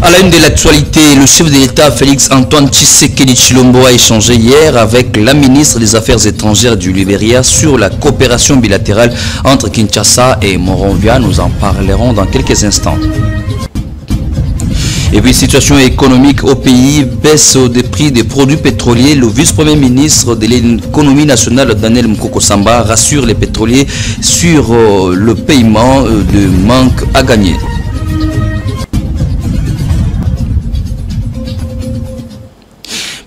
À la une de l'actualité, le chef de l'État Félix Antoine Tshisekedi Tshilombo a échangé hier avec la ministre des Affaires étrangères du Libéria sur la coopération bilatérale entre Kinshasa et Monrovia. Nous en parlerons dans quelques instants. Et puis, situation économique au pays, baisse des prix des produits pétroliers. Le vice-premier ministre de l'économie nationale, Daniel Mukoko Samba, rassure les pétroliers sur le paiement de manque à gagner.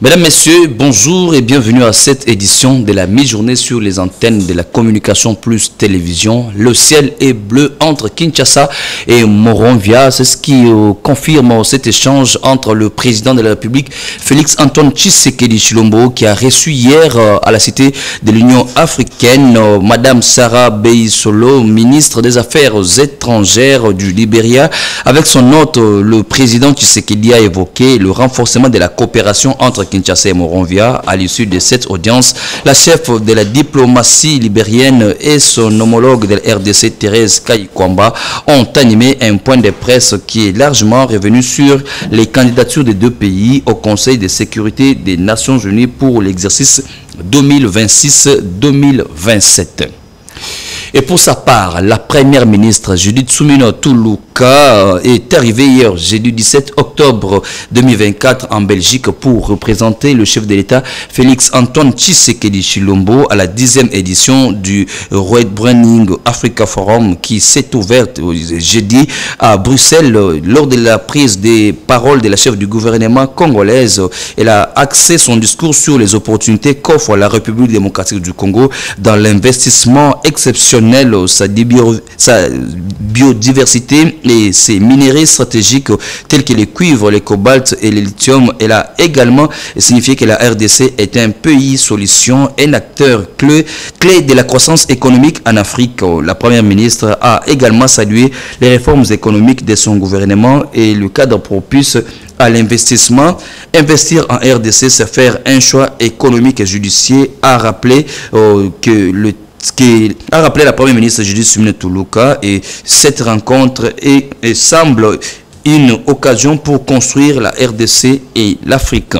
Mesdames, Messieurs, bonjour et bienvenue à cette édition de la mi-journée sur les antennes de la communication plus télévision. Le ciel est bleu entre Kinshasa et Monrovia. C'est ce qui confirme cet échange entre le président de la République, Félix Antoine Tshisekedi Tshilombo, qui a reçu hier à la cité de l'Union africaine, Madame Sarah Beisolo, ministre des Affaires étrangères du Libéria. Avec son hôte, le président Tshisekedi a évoqué le renforcement de la coopération entre Kinshasa et Monrovia. À l'issue de cette audience, la chef de la diplomatie libérienne et son homologue de la RDC, Thérèse Kayikwamba, ont animé un point de presse qui est largement revenu sur les candidatures des deux pays au Conseil de sécurité des Nations Unies pour l'exercice 2026-2027. Et pour sa part, la première ministre Judith Suminwa Tuluka est arrivée hier, jeudi 17 octobre 2024, en Belgique pour représenter le chef de l'État Félix Antoine Tshisekedi Tshilombo à la 10e édition du Red Branding Africa Forum qui s'est ouverte jeudi à Bruxelles. Lors de la prise des paroles de la chef du gouvernement congolaise, elle a axé son discours sur les opportunités qu'offre la République démocratique du Congo dans l'investissement exceptionnel, sa biodiversité et ses minerais stratégiques tels que les cuivres, les cobaltes et le lithium. Elle a également signifié que la RDC est un pays solution, un acteur clé de la croissance économique en Afrique. La première ministre a également salué les réformes économiques de son gouvernement et le cadre propice à l'investissement. Investir en RDC, c'est faire un choix économique et judiciaire, a rappelé la première ministre Judith Suminwa Tuluka. Et cette rencontre semble une occasion pour construire la RDC et l'Afrique.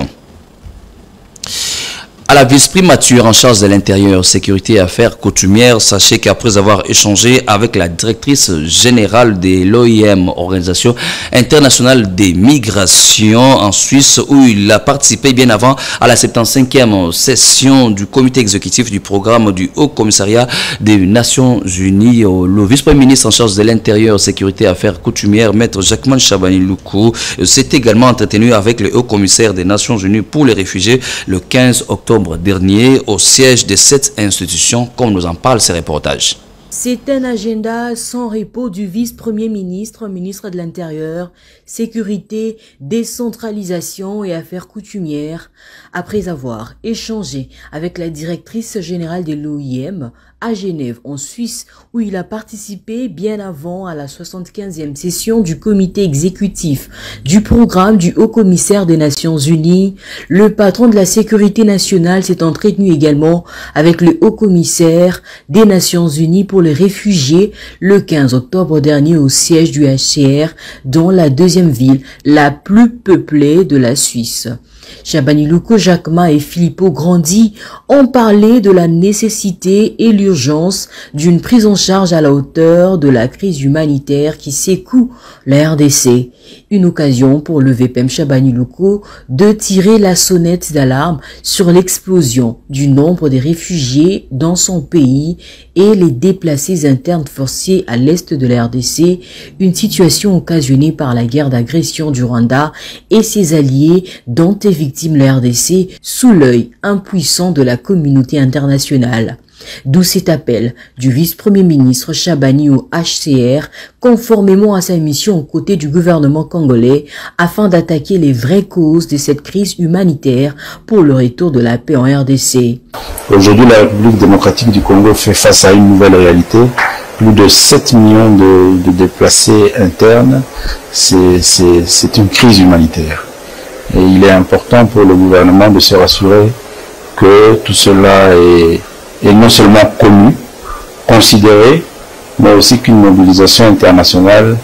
À la vice-primature en charge de l'intérieur, sécurité et affaires coutumières, sachez qu'après avoir échangé avec la directrice générale de l'OIM, Organisation internationale des migrations en Suisse, où il a participé bien avant à la 75e session du comité exécutif du programme du Haut Commissariat des Nations Unies, le vice-premier ministre en charge de l'intérieur, sécurité et affaires coutumières, Maître Jacquemin Chabani Loukou, s'est également entretenu avec le Haut Commissaire des Nations Unies pour les réfugiés le 15 octobre dernier au siège de cette institution, comme nous en parle ces reportages. C'est un agenda sans repos du vice-premier ministre, ministre de l'Intérieur, Sécurité, Décentralisation et Affaires coutumières, après avoir échangé avec la directrice générale de l'OIM à Genève, en Suisse, où il a participé bien avant à la 75e session du comité exécutif du programme du Haut-Commissaire des Nations Unies. Le patron de la sécurité nationale s'est entretenu également avec le Haut-Commissaire des Nations Unies pour les réfugiés le 15 octobre dernier au siège du HCR dans la deuxième ville la plus peuplée de la Suisse. Chabani Loukou, Jacquemin et Filippo Grandi ont parlé de la nécessité et l'urgence d'une prise en charge à la hauteur de la crise humanitaire qui secoue la RDC. Une occasion pour le VPM Chabani Loukou de tirer la sonnette d'alarme sur l'explosion du nombre des réfugiés dans son pays et les déplacés internes forcés à l'est de la RDC, une situation occasionnée par la guerre d'agression du Rwanda et ses alliés dont est victime la RDC sous l'œil impuissant de la communauté internationale. D'où cet appel du vice-premier ministre Chabani au HCR, conformément à sa mission aux côtés du gouvernement congolais, afin d'attaquer les vraies causes de cette crise humanitaire pour le retour de la paix en RDC. Aujourd'hui, la République démocratique du Congo fait face à une nouvelle réalité. Plus de 7 millions de déplacés internes. C'est une crise humanitaire. Et il est important pour le gouvernement de se rassurer que tout cela est non seulement connu, considéré, mais aussi qu'une mobilisation internationale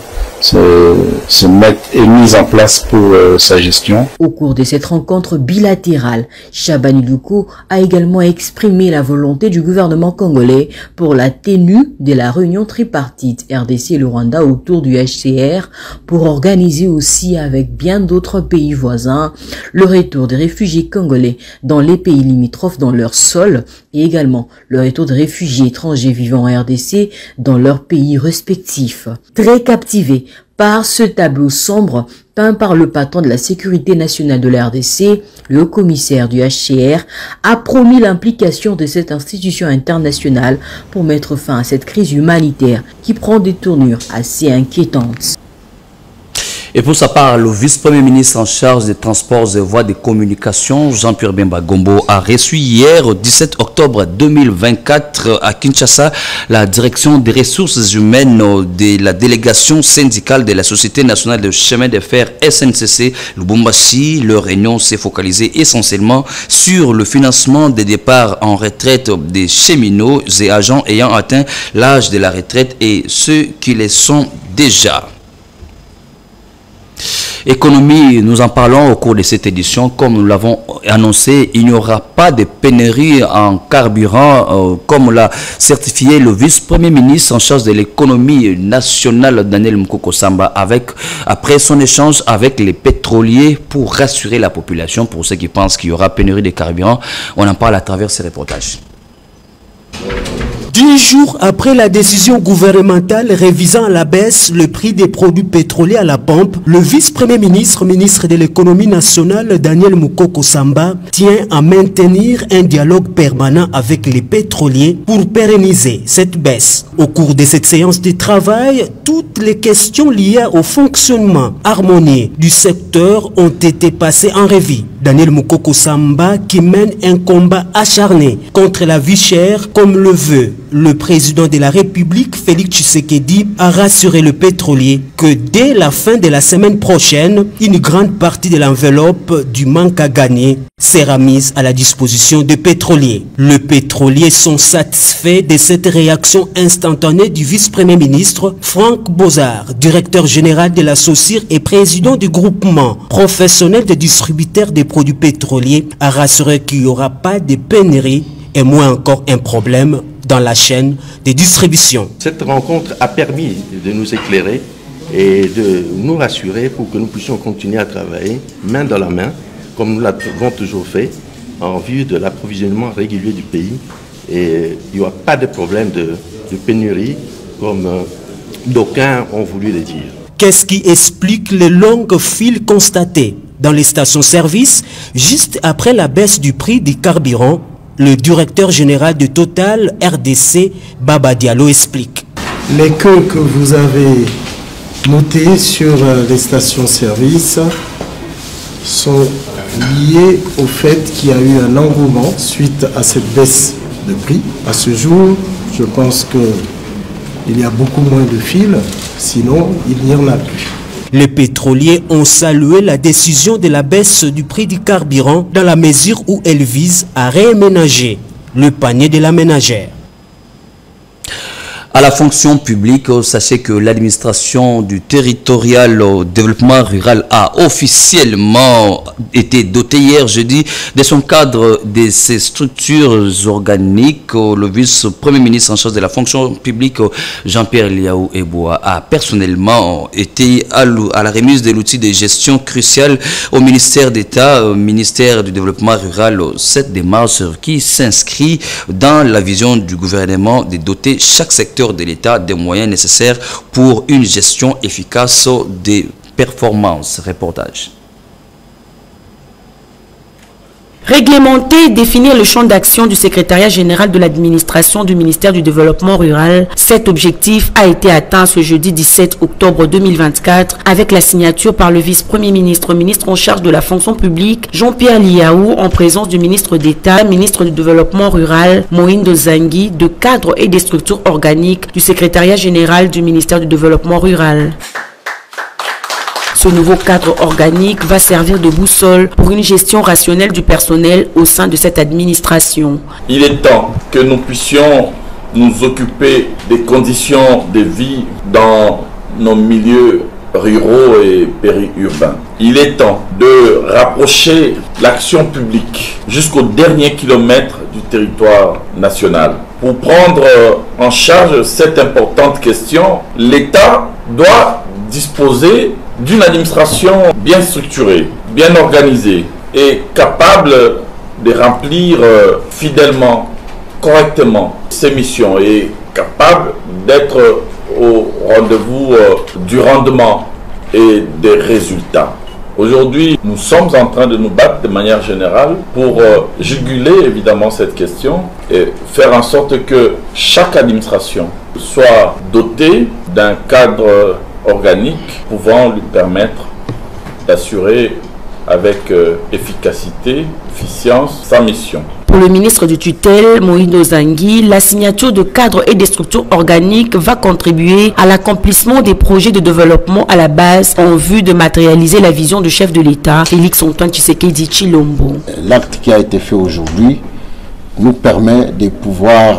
est mise en place pour sa gestion. Au cours de cette rencontre bilatérale, Chabani Doukou a également exprimé la volonté du gouvernement congolais pour la tenue de la réunion tripartite RDC et le Rwanda autour du HCR pour organiser aussi avec bien d'autres pays voisins le retour des réfugiés congolais dans les pays limitrophes dans leur sol et également le retour des réfugiés étrangers vivant en RDC dans leurs pays respectifs. Très captivé par ce tableau sombre peint par le patron de la sécurité nationale de la RDC, le haut-commissaire du HCR a promis l'implication de cette institution internationale pour mettre fin à cette crise humanitaire qui prend des tournures assez inquiétantes. Et pour sa part, le vice-premier ministre en charge des transports et voies de communication, Jean-Pierre Bemba Gombo, a reçu hier, 17 octobre 2024, à Kinshasa, la direction des ressources humaines de la délégation syndicale de la Société nationale de chemin de fer SNCC Lubumbashi. Leur réunion s'est focalisée essentiellement sur le financement des départs en retraite des cheminots et agents ayant atteint l'âge de la retraite et ceux qui le sont déjà. Économie, nous en parlons au cours de cette édition. Comme nous l'avons annoncé, il n'y aura pas de pénurie en carburant, comme l'a certifié le vice-premier ministre en charge de l'économie nationale, Daniel Mukoko Samba, après son échange avec les pétroliers pour rassurer la population, pour ceux qui pensent qu'il y aura pénurie de carburant. On en parle à travers ces reportages. 10 jours après la décision gouvernementale révisant à la baisse le prix des produits pétroliers à la pompe, le vice-premier ministre, ministre de l'économie nationale, Daniel Mukoko Samba, tient à maintenir un dialogue permanent avec les pétroliers pour pérenniser cette baisse. Au cours de cette séance de travail, toutes les questions liées au fonctionnement harmonieux du secteur ont été passées en revue. Daniel Mukoko Samba qui mène un combat acharné contre la vie chère comme le veut le président de la République, Félix Tshisekedi, a rassuré le pétrolier que dès la fin de la semaine prochaine, une grande partie de l'enveloppe du manque à gagner sera mise à la disposition des pétroliers. Les pétroliers sont satisfaits de cette réaction instantanée du vice-premier ministre Franck Bozard, directeur général de la SOCIR et président du groupement professionnel des distributeurs des produits pétroliers, a rassuré qu'il n'y aura pas de pénurie et moins encore un problème dans la chaîne de distribution. Cette rencontre a permis de nous éclairer et de nous rassurer pour que nous puissions continuer à travailler main dans la main, comme nous l'avons toujours fait, en vue de l'approvisionnement régulier du pays. Et il n'y aura pas de problème de pénurie, comme d'aucuns ont voulu le dire. Qu'est-ce qui explique les longues files constatées dans les stations-service juste après la baisse du prix du carburant? Le directeur général de Total RDC, Baba Diallo, explique. Les queues que vous avez notées sur les stations-service sont liées au fait qu'il y a eu un engouement suite à cette baisse de prix. À ce jour, je pense qu'il y a beaucoup moins de files, sinon il n'y en a plus. Les pétroliers ont salué la décision de la baisse du prix du carburant dans la mesure où elle vise à réaménager le panier de la ménagère. À la fonction publique, sachez que l'administration du territorial au développement rural a officiellement été dotée hier jeudi de son cadre de ses structures organiques. Le vice-premier ministre en charge de la fonction publique, Jean-Pierre Liaou Eboa, a personnellement été à la remise de l'outil de gestion crucial au ministère d'État, ministère du développement rural, cette démarche qui s'inscrit dans la vision du gouvernement de doter chaque secteur de l'État des moyens nécessaires pour une gestion efficace des performances. Reportage. Réglementer et définir le champ d'action du secrétariat général de l'administration du ministère du développement rural. Cet objectif a été atteint ce jeudi 17 octobre 2024 avec la signature par le vice-premier ministre, ministre en charge de la fonction publique, Jean-Pierre Liaou, en présence du ministre d'État, ministre du développement rural, Moïndo Zangui, de cadres et des structures organiques du secrétariat général du ministère du développement rural. Ce nouveau cadre organique va servir de boussole pour une gestion rationnelle du personnel au sein de cette administration. Il est temps que nous puissions nous occuper des conditions de vie dans nos milieux ruraux et périurbains. Il est temps de rapprocher l'action publique jusqu'au dernier kilomètre du territoire national. Pour prendre en charge cette importante question, l'État doit disposer d'une administration bien structurée, bien organisée et capable de remplir fidèlement, correctement ses missions et capable d'être au rendez-vous du rendement et des résultats. Aujourd'hui, nous sommes en train de nous battre de manière générale pour juguler évidemment cette question et faire en sorte que chaque administration soit dotée d'un cadre organique pouvant lui permettre d'assurer avec efficacité, efficience sa mission. Pour le ministre de tutelle, Moïno Zangui, la signature de cadres et des structures organiques va contribuer à l'accomplissement des projets de développement à la base en vue de matérialiser la vision du chef de l'État, Félix Antoine Tshisekedi Tshilombo. L'acte qui a été fait aujourd'hui nous permet de pouvoir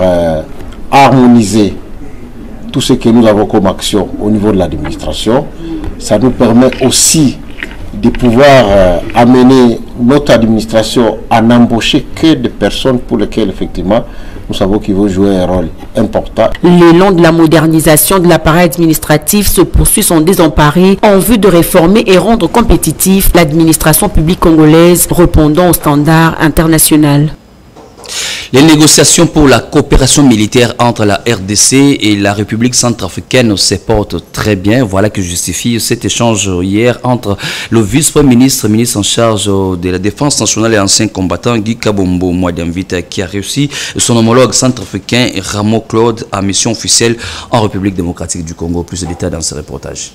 harmoniser tout ce que nous avons comme action au niveau de l'administration. Ça nous permet aussi de pouvoir amener notre administration à n'embaucher que des personnes pour lesquelles effectivement nous savons qu'ils vont jouer un rôle important. L'élan de la modernisation de l'appareil administratif se poursuit sans désemparé en vue de réformer et rendre compétitif l'administration publique congolaise répondant aux standards internationaux. Les négociations pour la coopération militaire entre la RDC et la République centrafricaine se portent très bien. Voilà que justifie cet échange hier entre le vice-premier ministre, ministre en charge de la Défense nationale et ancien combattant Guy Kabombo Mwadiamvita, qui a réussi son homologue centrafricain Ramo Claude à mission officielle en République démocratique du Congo. Plus de détails dans ce reportage.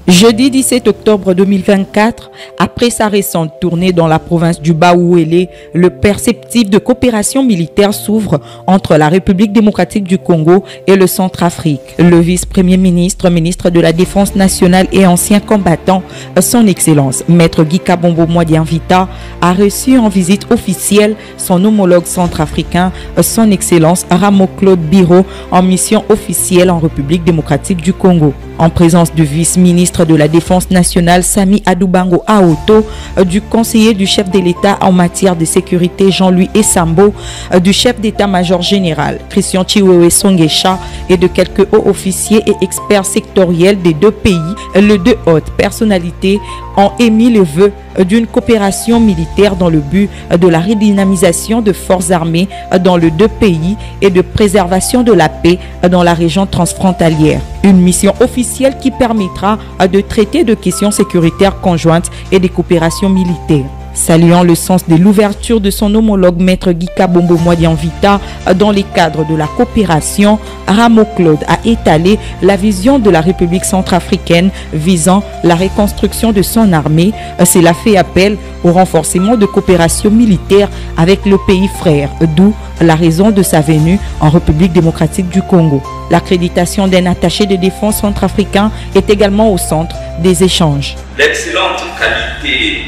Jeudi 17 octobre 2024, après sa récente tournée dans la province du Bas-Ouélé, le perspective de coopération militaire s'ouvre entre la République démocratique du Congo et le Centrafrique. Le vice-premier ministre, ministre de la Défense nationale et ancien combattant, son Excellence, Maître Guy Kabombo Mwadiamvita, a reçu en visite officielle son homologue centrafricain, son Excellence Ramo Claude Biro, en mission officielle en République démocratique du Congo. En présence du vice-ministre de la Défense nationale Sami Adoubango Aoto, du conseiller du chef de l'État en matière de sécurité Jean-Louis Essambo, du chef d'état-major général Christian Chiwewe Songesha et de quelques hauts officiers et experts sectoriels des deux pays, les deux hautes personnalités ont émis le vœu d'une coopération militaire dans le but de la redynamisation de forces armées dans les deux pays et de préservation de la paix dans la région transfrontalière. Une mission officielle qui permettra de traiter de questions sécuritaires conjointes et des coopérations militaires. Saluant le sens de l'ouverture de son homologue Maître Guy Kabombo Mwadiamvita dans les cadres de la coopération, Ramo Claude a étalé la vision de la République centrafricaine visant la reconstruction de son armée. Cela fait appel au renforcement de coopération militaire avec le pays frère, d'où la raison de sa venue en République démocratique du Congo. L'accréditation d'un attaché de défense centrafricain est également au centre des échanges. L'excellente qualité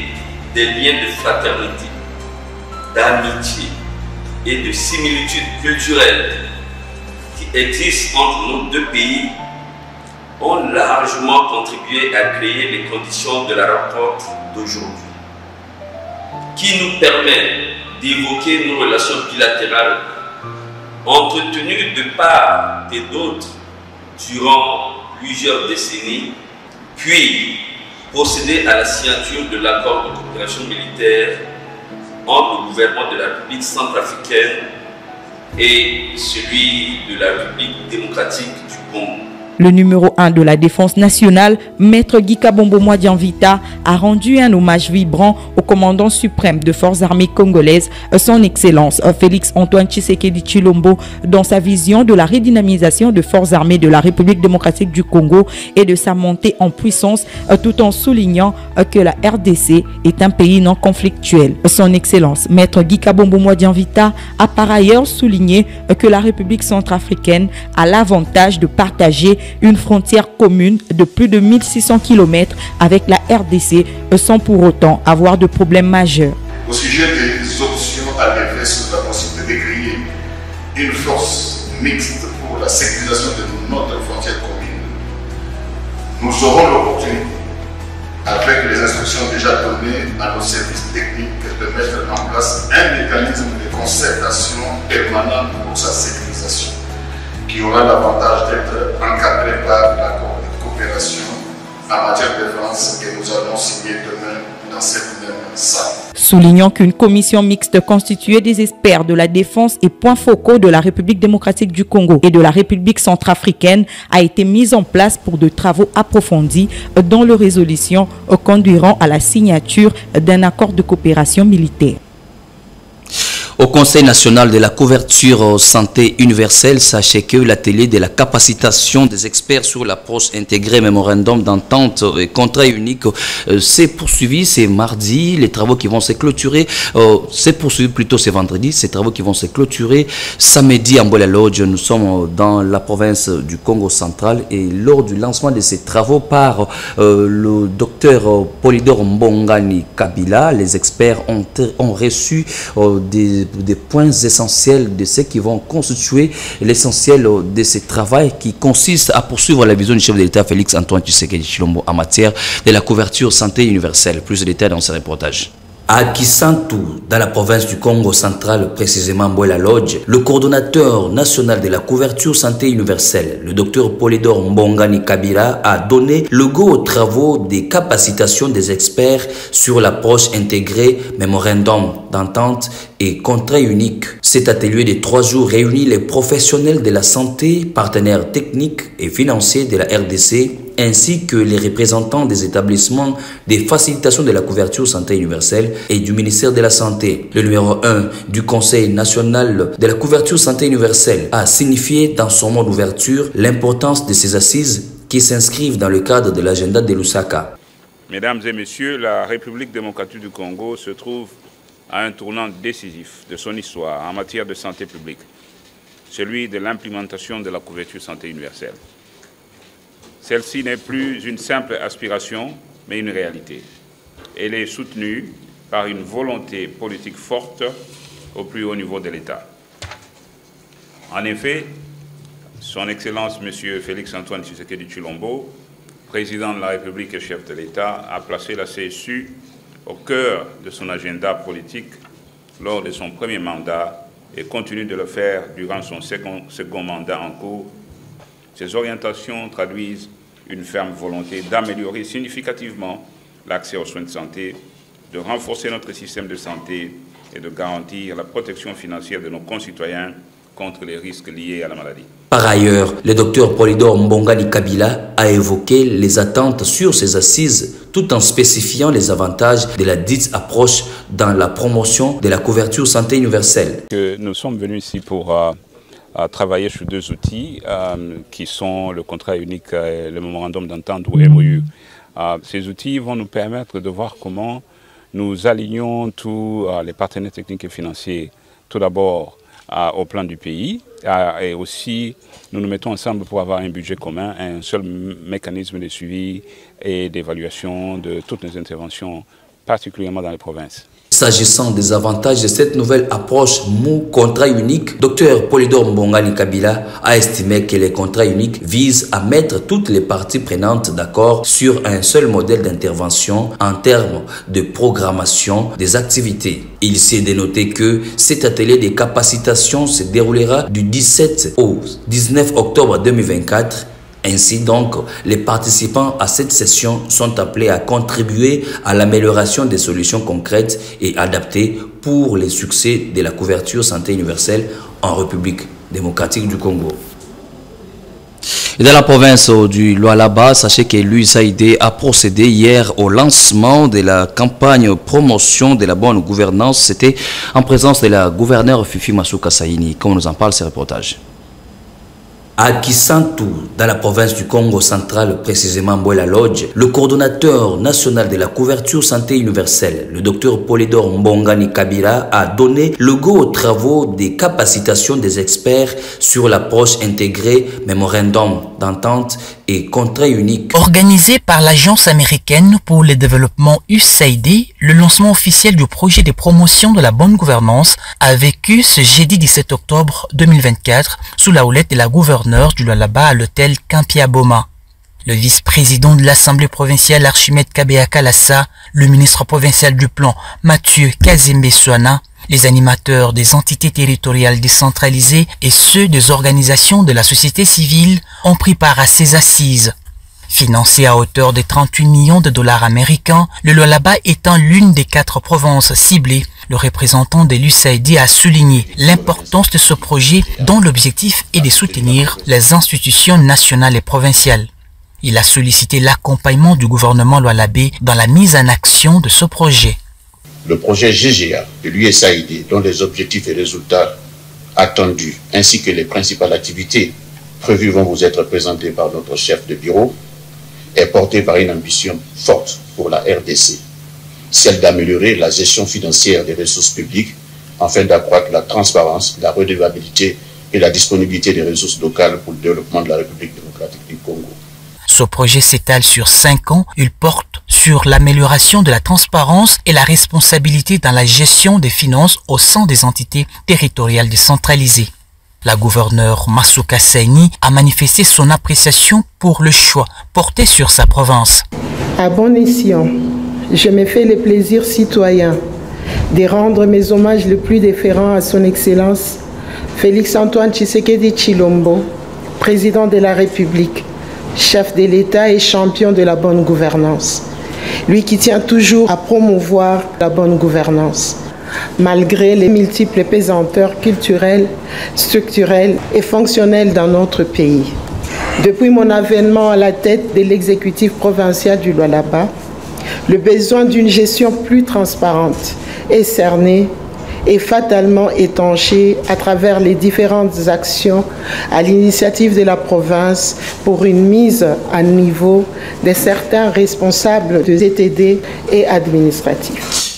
des liens de fraternité, d'amitié et de similitude culturelle qui existent entre nos deux pays ont largement contribué à créer les conditions de la rencontre d'aujourd'hui, qui nous permet d'évoquer nos relations bilatérales entretenues de part et d'autre durant plusieurs décennies, puis procéder à la signature de l'accord de coopération militaire entre le gouvernement de la République centrafricaine et celui de la République démocratique du Congo. Le numéro 1 de la Défense nationale, Maître Guy Kabombo Mwadiamvita, a rendu un hommage vibrant au commandant suprême de forces armées congolaises, son Excellence Félix Antoine Tshisekedi Tshilombo, dans sa vision de la redynamisation de forces armées de la République démocratique du Congo et de sa montée en puissance, tout en soulignant que la RDC est un pays non conflictuel. Son Excellence Maître Guy Kabombo Mwadiamvita a par ailleurs souligné que la République centrafricaine a l'avantage de partager une frontière commune de plus de 1600 km avec la RDC sans pour autant avoir de problèmes majeurs. Au sujet des options adverses de la possibilité de créer une force mixte pour la sécurisation de notre frontière commune, nous aurons l'opportunité, avec les instructions déjà données à nos services techniques, de mettre en place un mécanisme de concertation permanente pour sa sécurisation, qui aura l'avantage d'être encadré par l'accord de coopération en matière de défense que nous allons signer demain dans cette même salle. Soulignant qu'une commission mixte constituée des experts de la défense et points focaux de la République démocratique du Congo et de la République centrafricaine a été mise en place pour de travaux approfondis dont les résolutions conduiront à la signature d'un accord de coopération militaire. Au Conseil national de la couverture santé universelle, sachez que l'atelier de la capacitation des experts sur l'approche intégrée mémorandum d'entente et contrat unique s'est poursuivi. C'est mardi, les travaux qui vont se clôturer, c'est poursuivi plutôt c'est vendredi, ces travaux qui vont se clôturer samedi à Mbola Lodge. Nous sommes dans la province du Congo central et lors du lancement de ces travaux par le docteur Polydor Mbongani Kabila, les experts ont reçu des points essentiels de ce qui vont constituer l'essentiel de ce travail qui consiste à poursuivre la vision du chef de l'État Félix Antoine Tshisekedi Tshilombo en matière de la couverture santé universelle. Plus de détails dans ce reportage. À Kisantu, dans la province du Congo central, précisément Mbola Lodge, le coordonnateur national de la couverture santé universelle, le docteur Polydor Mbongani Kabila, a donné le go aux travaux des capacitations des experts sur l'approche intégrée, mémorandum d'entente et contrat unique. Cet atelier de 3 jours réunit les professionnels de la santé, partenaires techniques et financiers de la RDC, ainsi que les représentants des établissements de facilitation de la couverture santé universelle et du ministère de la Santé. Le numéro 1 du Conseil national de la couverture santé universelle a signifié dans son mot d'ouverture l'importance de ces assises qui s'inscrivent dans le cadre de l'agenda de Lusaka. Mesdames et messieurs, la République démocratique du Congo se trouve à un tournant décisif de son histoire en matière de santé publique, celui de l'implémentation de la couverture santé universelle. Celle-ci n'est plus une simple aspiration, mais une réalité. Elle est soutenue par une volonté politique forte au plus haut niveau de l'État. En effet, Son Excellence M. Félix Antoine Tshisekedi Tshilombo, président de la République et chef de l'État, a placé la CSU au cœur de son agenda politique lors de son premier mandat et continue de le faire durant son second mandat en cours. Ces orientations traduisent une ferme volonté d'améliorer significativement l'accès aux soins de santé, de renforcer notre système de santé et de garantir la protection financière de nos concitoyens contre les risques liés à la maladie. Par ailleurs, le docteur Polydor Mbongani Kabila a évoqué les attentes sur ces assises tout en spécifiant les avantages de la dite approche dans la promotion de la couverture santé universelle. Nous sommes venus ici pour travailler sur 2 outils qui sont le contrat unique et le mémorandum d'entente ou MOU. Ces outils vont nous permettre de voir comment nous alignons tous les partenaires techniques et financiers, tout d'abord au plan du pays, et aussi nous nous mettons ensemble pour avoir un budget commun, un seul mécanisme de suivi et d'évaluation de toutes nos interventions, particulièrement dans les provinces. S'agissant des avantages de cette nouvelle approche MOU contrat unique, Dr Polydor Mbongani Kabila a estimé que les contrats uniques visent à mettre toutes les parties prenantes d'accord sur un seul modèle d'intervention en termes de programmation des activités. Il s'est dénoté que cet atelier de capacitation se déroulera du 17 au 19 octobre 2024. Ainsi donc, les participants à cette session sont appelés à contribuer à l'amélioration des solutions concrètes et adaptées pour les succès de la couverture santé universelle en République démocratique du Congo. Et dans la province du Lualaba, sachez que l'USAID a procédé hier au lancement de la campagne promotion de la bonne gouvernance. C'était en présence de la gouverneure Fifi Masuka Saini. Comme nous en parle ce reportage. À Kisantu, dans la province du Congo central, précisément Mbola Lodge, le coordonnateur national de la couverture santé universelle, le docteur Polydor Mbongani Kabila, a donné le go aux travaux des capacitations des experts sur l'approche intégrée, mémorandum d'entente et contrat unique. Organisé par l'Agence américaine pour le développement USAID, le lancement officiel du projet de promotion de la bonne gouvernance a vécu ce jeudi 17 octobre 2024 sous la houlette de la gouverneure du Lualaba à l'hôtel Kampiaboma. Le vice-président de l'Assemblée provinciale Archimède Kabeaka Lassa, le ministre provincial du plan Mathieu Kazembe Souana, les animateurs des entités territoriales décentralisées et ceux des organisations de la société civile ont pris part à ces assises. Financé à hauteur de 38 millions de dollars américains, le Lualaba étant l'une des 4 provinces ciblées, le représentant de l'USAID a souligné l'importance de ce projet dont l'objectif est de soutenir les institutions nationales et provinciales. Il a sollicité l'accompagnement du gouvernement lualabé dans la mise en action de ce projet. Le projet GGA de l'USAID, dont les objectifs et résultats attendus, ainsi que les principales activités prévues vont vous être présentés par notre chef de bureau, est porté par une ambition forte pour la RDC, celle d'améliorer la gestion financière des ressources publiques afin d'accroître la transparence, la redevabilité et la disponibilité des ressources locales pour le développement de la République démocratique du Congo. Ce projet s'étale sur 5 ans. Il porte sur l'amélioration de la transparence et la responsabilité dans la gestion des finances au sein des entités territoriales décentralisées. La gouverneure Masuka Saini a manifesté son appréciation pour le choix porté sur sa province. À bon escient, je me fais le plaisir citoyen de rendre mes hommages les plus déférents à son Excellence Félix-Antoine Tshisekedi Tshilombo, président de la République, chef de l'État et champion de la bonne gouvernance. Lui qui tient toujours à promouvoir la bonne gouvernance, malgré les multiples pesanteurs culturelles, structurelles et fonctionnelles dans notre pays. Depuis mon avènement à la tête de l'exécutif provincial du Lualaba, le besoin d'une gestion plus transparente et cernée est fatalement étanché à travers les différentes actions à l'initiative de la province pour une mise à niveau de certains responsables de ZTD et administratifs.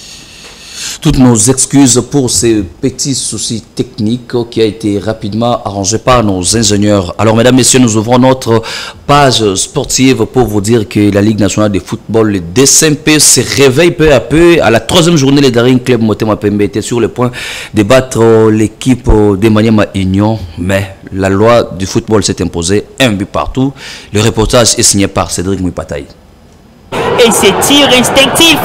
Toutes nos excuses pour ces petits soucis techniques qui a été rapidement arrangé par nos ingénieurs. Alors, mesdames, messieurs, nous ouvrons notre page sportive pour vous dire que la Ligue nationale de football, le DSMP, se réveille peu à peu. À la 3e journée, les Daring Club Motema Pembe étaient sur le point de battre l'équipe de Maniema Union, mais la loi du football s'est imposée, un but partout. Le reportage est signé par Cédric Mouipataï. Et c'est tir instinctif.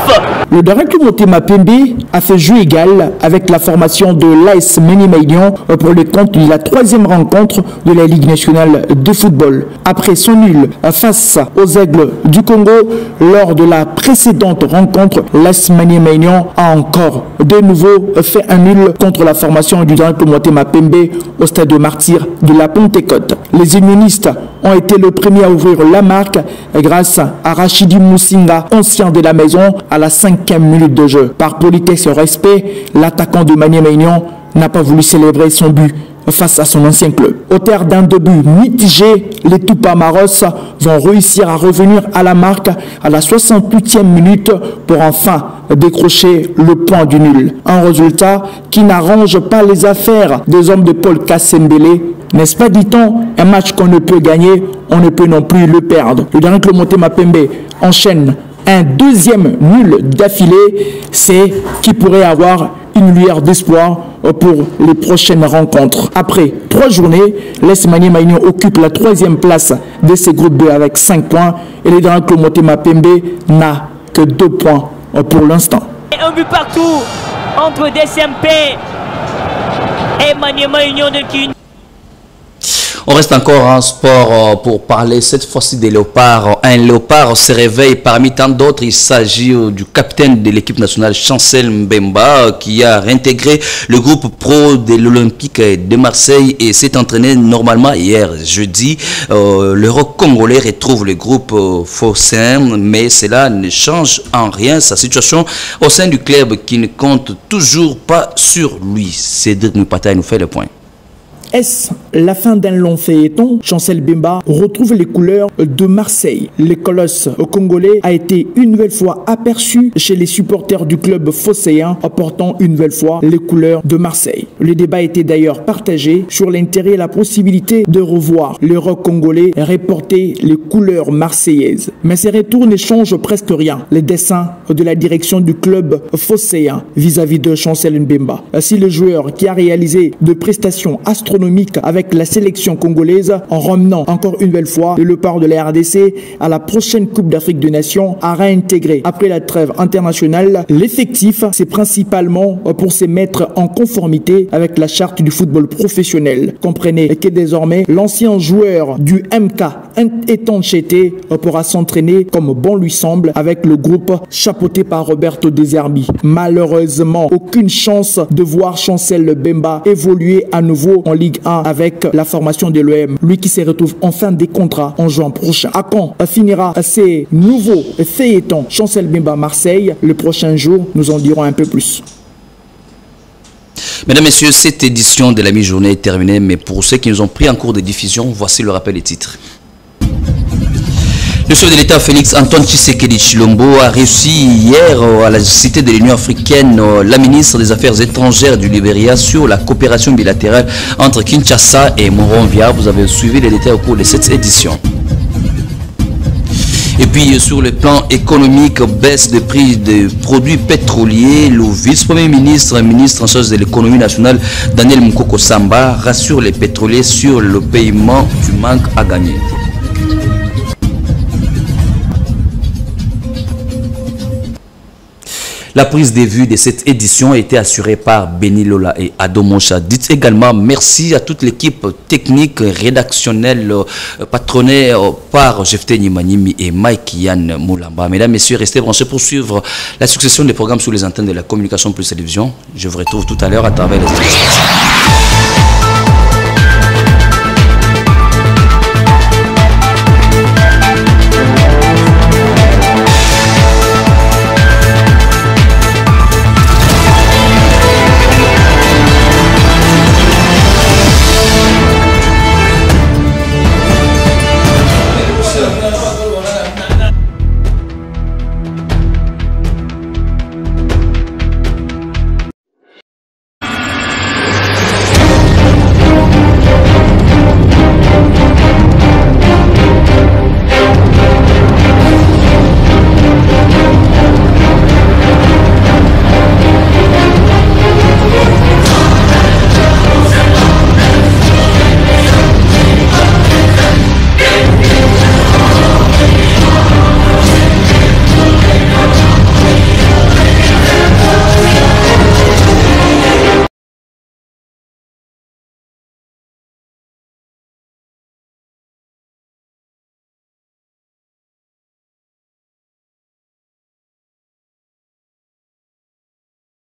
Le Daring Club Motema Pembe a fait jeu égal avec la formation de l'AS Maniema Union pour le compte de la 3e rencontre de la Ligue nationale de football. Après son nul face aux Aigles du Congo lors de la précédente rencontre, l'AS Maniema Union a encore de nouveau fait un nul contre la formation du Daring Club Motema Pembe au stade de Martyr de la Pentecôte. Les unionistes ont été le premier à ouvrir la marque grâce à Rachidi Moussinga, ancien de la maison, à la 5e minute de jeu. Par politesse et respect, l'attaquant de Maniema Union n'a pas voulu célébrer son but face à son ancien club. Au terme d'un début mitigé, les Tupamaros vont réussir à revenir à la marque à la 68e minute pour enfin décrocher le point du nul. Un résultat qui n'arrange pas les affaires des hommes de Paul Kassembele. N'est-ce pas, dit-on, un match qu'on ne peut gagner, on ne peut non plus le perdre. Le Daring Club Motema Pembe enchaîne un 2e nul d'affilée, c'est qui pourrait avoir une lueur d'espoir pour les prochaines rencontres. Après 3 journées, l'AS Maniema Union occupe la 3e place de ce groupe B avec 5 points et le Daring Club Motema Pembe n'a que 2 points pour l'instant. Un but partout entre DSMP et Maniema Union de Kin. On reste encore en sport pour parler cette fois-ci des léopards. Un léopard se réveille parmi tant d'autres. Il s'agit du capitaine de l'équipe nationale, Chancel Mbemba, qui a réintégré le groupe pro de l'Olympique de Marseille et s'est entraîné normalement hier jeudi. Le rock congolais retrouve le groupe phocéen, mais cela ne change en rien sa situation au sein du club qui ne compte toujours pas sur lui. Cédric Mouipataï nous fait le point. Est-ce la fin d'un long feuilleton? Chancel Mbemba retrouve les couleurs de Marseille. Le colosse congolais a été une nouvelle fois aperçu chez les supporters du club phocéen, apportant une nouvelle fois les couleurs de Marseille. Le débat était d'ailleurs partagé sur l'intérêt et la possibilité de revoir le rock congolais reporter les couleurs marseillaises. Mais ces retours ne changent presque rien. Les dessins de la direction du club phocéen vis-à-vis de Chancel Mbemba. Si le joueur qui a réalisé de prestations astronomiques avec la sélection congolaise en ramenant encore une nouvelle fois le léopard de la RDC à la prochaine Coupe d'Afrique des Nations à réintégrer après la trêve internationale l'effectif, c'est principalement pour se mettre en conformité avec la charte du football professionnel. Comprenez que désormais l'ancien joueur du MK Etanchete pourra s'entraîner comme bon lui semble avec le groupe chapeauté par Roberto De Zerbi. Malheureusement, aucune chance de voir Chancel Mbemba évoluer à nouveau en Ligue 1 avec la formation de l'OM. Lui qui se retrouve en fin des contrats en juin prochain. À quand finira ces nouveaux feuilletons Chancel Mbemba Marseille? Le prochain jour, nous en dirons un peu plus. Mesdames, Messieurs, cette édition de la mi-journée est terminée, mais pour ceux qui nous ont pris en cours de diffusion, voici le rappel des titres. Le chef de l'État Félix Antoine Tshisekedi Tshilombo a reçu hier à la Cité de l'Union africaine la ministre des Affaires étrangères du Libéria sur la coopération bilatérale entre Kinshasa et Monrovia. Vous avez suivi les détails au cours de cette édition. Et puis sur le plan économique, baisse des prix des produits pétroliers, le vice-premier ministre en charge de l'économie nationale, Daniel Mukoko Samba, rassure les pétroliers sur le paiement du manque à gagner. La prise de vue de cette édition a été assurée par Benny Lola et Adomoncha. Dites également merci à toute l'équipe technique, rédactionnelle, patronnée par Jefté Nimanimi et Mike Yann Moulamba. Mesdames, Messieurs, restez branchés pour suivre la succession des programmes sous les antennes de la communication plus télévision. Je vous retrouve tout à l'heure à travers les